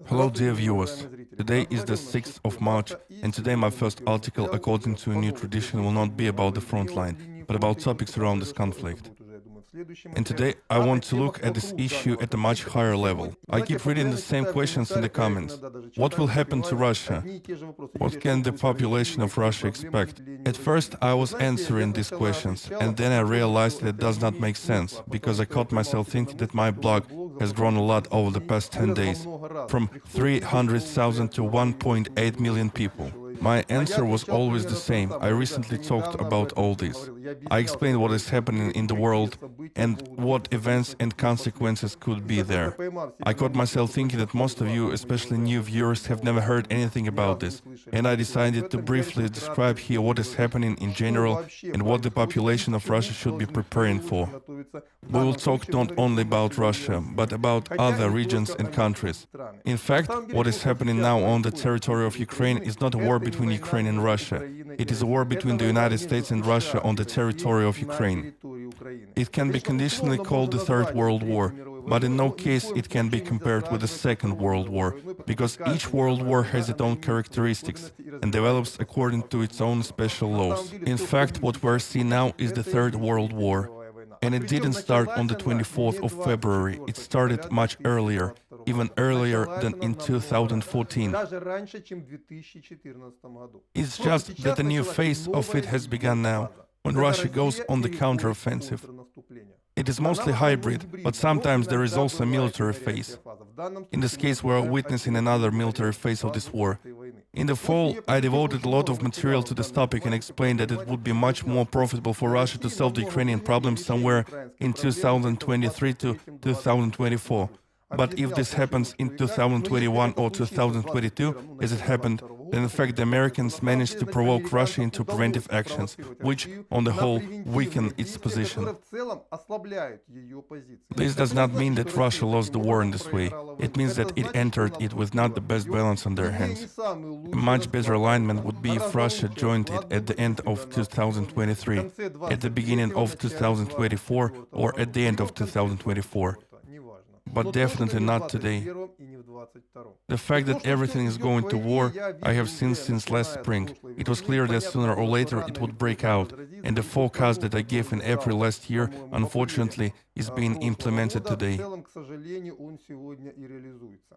Hello dear viewers, today is the 6th of March and today my first article according to a new tradition will not be about the front line, but about topics around this conflict. And today I want to look at this issue at a much higher level. I keep reading the same questions in the comments. What will happen to Russia? What can the population of Russia expect? At first I was answering these questions and then I realized that it does not make sense, because I caught myself thinking that my blog has grown a lot over the past 10 days, from 300,000 to 1.8 million people. My answer was always the same. I recently talked about all this. I explained what is happening in the world and what events and consequences could be there. I caught myself thinking that most of you, especially new viewers, have never heard anything about this, and I decided to briefly describe here what is happening in general and what the population of Russia should be preparing for. We will talk not only about Russia, but about other regions and countries. In fact, what is happening now on the territory of Ukraine is not a war between Ukraine and Russia. It is a war between the United States and Russia on the territory of Ukraine. It can be conditionally called the Third World War, but in no case it can be compared with the Second World War, because each world war has its own characteristics and develops according to its own special laws. In fact, what we're seeing now is the Third World War. And it didn't start on the 24th of February, it started much earlier, even earlier than in 2014. It's just that a new phase of it has begun now, when Russia goes on the counteroffensive. It is mostly hybrid, but sometimes there is also a military phase. In this case, we are witnessing another military phase of this war. In the fall, I devoted a lot of material to this topic and explained that it would be much more profitable for Russia to solve the Ukrainian problem somewhere in 2023 to 2024. But if this happens in 2021 or 2022, as it happened, then in fact the Americans managed to provoke Russia into preventive actions, which, on the whole, weaken its position. This does not mean that Russia lost the war in this way. It means that it entered it with not the best balance on their hands. A much better alignment would be if Russia joined it at the end of 2023, at the beginning of 2024, or at the end of 2024. But definitely not today. The fact that everything is going to war, I have seen since last spring. It was clear that sooner or later it would break out, and the forecast that I gave in April last year, unfortunately, is being implemented today.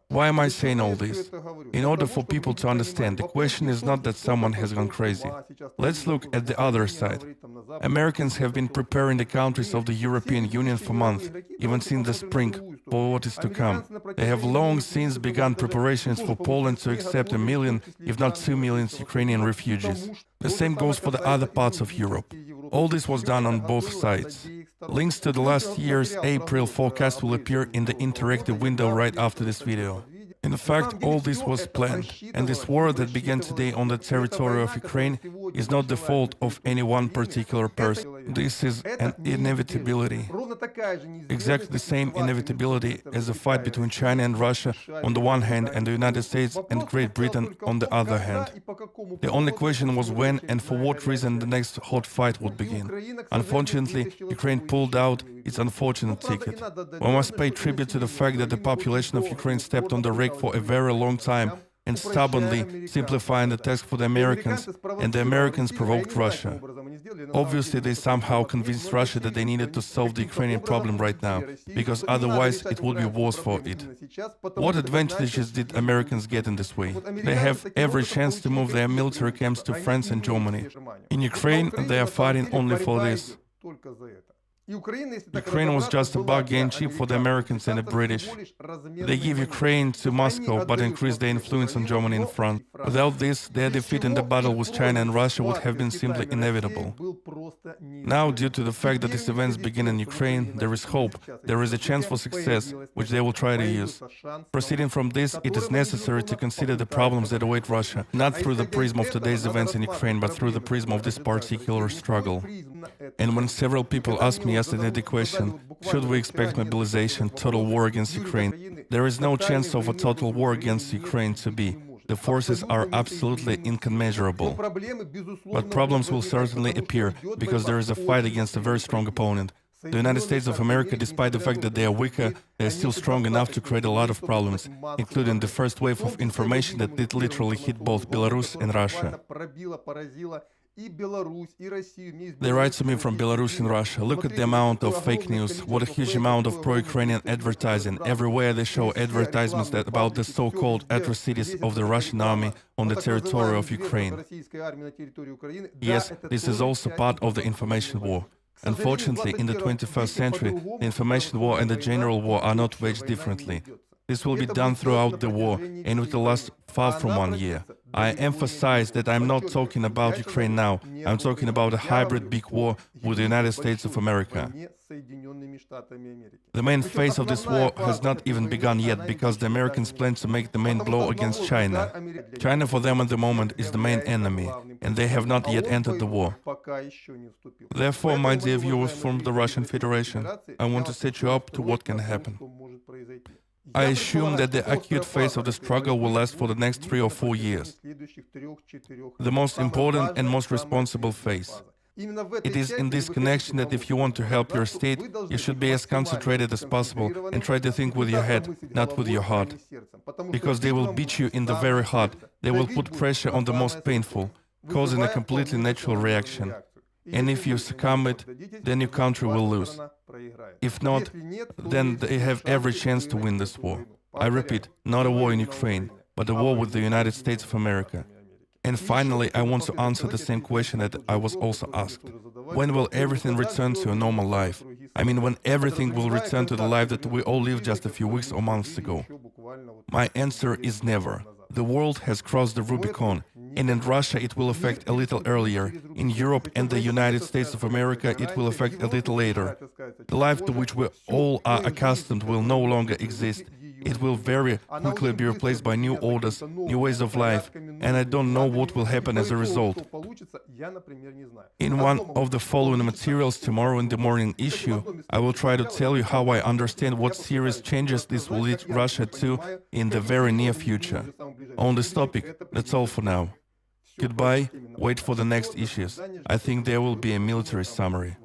Why am I saying all this? In order for people to understand, the question is not that someone has gone crazy. Let's look at the other side. Americans have been preparing the countries of the European Union for months, even since the spring, for what is to come. They have long since begun preparations for Poland to accept 1 million, if not 2 million, Ukrainian refugees. The same goes for the other parts of Europe. All this was done on both sides. Links to the last year's April forecast will appear in the interactive window right after this video. In fact, all this was planned, and this war that began today on the territory of Ukraine is not the fault of any one particular person. This is an inevitability. Exactly the same inevitability as the fight between China and Russia on the one hand and the United States and Great Britain on the other hand. The only question was when and for what reason the next hot fight would begin. Unfortunately, Ukraine pulled out its unfortunate ticket. We must pay tribute to the fact that the population of Ukraine stepped on the rake for a very long time and stubbornly simplifying the task for the Americans, and the Americans provoked Russia. Obviously, they somehow convinced Russia that they needed to solve the Ukrainian problem right now, because otherwise it would be worse for it. What advantages did Americans get in this way? They have every chance to move their military camps to France and Germany. In Ukraine, they are fighting only for this. Ukraine was just a bargain chip for the Americans and the British. They give Ukraine to Moscow, but increase their influence on Germany and France. Without this, their defeat in the battle with China and Russia would have been simply inevitable. Now, due to the fact that these events begin in Ukraine, there is hope, there is a chance for success, which they will try to use. Proceeding from this, it is necessary to consider the problems that await Russia, not through the prism of today's events in Ukraine, but through the prism of this particular struggle. And when several people asked me yesterday the question, should we expect mobilization, total war against Ukraine? There is no chance of a total war against Ukraine to be. The forces are absolutely incommensurable. But problems will certainly appear, because there is a fight against a very strong opponent. The United States of America, despite the fact that they are weaker, they are still strong enough to create a lot of problems, including the first wave of information that did literally hit both Belarus and Russia. They write to me from Belarus and Russia, look at the amount of fake news, what a huge amount of pro-Ukrainian advertising. Everywhere they show advertisements about the so-called atrocities of the Russian army on the territory of Ukraine. Yes, this is also part of the information war. Unfortunately, in the 21st century, the information war and the general war are not waged differently. This will be done throughout the war, and it will last far from 1 year. I emphasize that I'm not talking about Ukraine now. I'm talking about a hybrid big war with the United States of America. The main phase of this war has not even begun yet, because the Americans plan to make the main blow against China. China for them at the moment is the main enemy, and they have not yet entered the war. Therefore, my dear viewers from the Russian Federation, I want to set you up to what can happen. I assume that the acute phase of the struggle will last for the next 3 or 4 years. The most important and most responsible phase. It is in this connection that if you want to help your state, you should be as concentrated as possible and try to think with your head, not with your heart. Because they will beat you in the very heart, they will put pressure on the most painful, causing a completely natural reaction. And if you succumb it, then your country will lose. If not, then they have every chance to win this war. I repeat, not a war in Ukraine, but a war with the United States of America. And finally, I want to answer the same question that I was also asked. When will everything return to a normal life? I mean, when everything will return to the life that we all lived just a few weeks or months ago? My answer is never. The world has crossed the Rubicon, and in Russia it will affect a little earlier. In Europe and the United States of America it will affect a little later. The life to which we all are accustomed will no longer exist. It will very quickly be replaced by new orders, new ways of life, and I don't know what will happen as a result. In one of the following materials tomorrow in the morning issue, I will try to tell you how I understand what serious changes this will lead Russia to in the very near future. On this topic, that's all for now. Goodbye, wait for the next issues. I think there will be a military summary.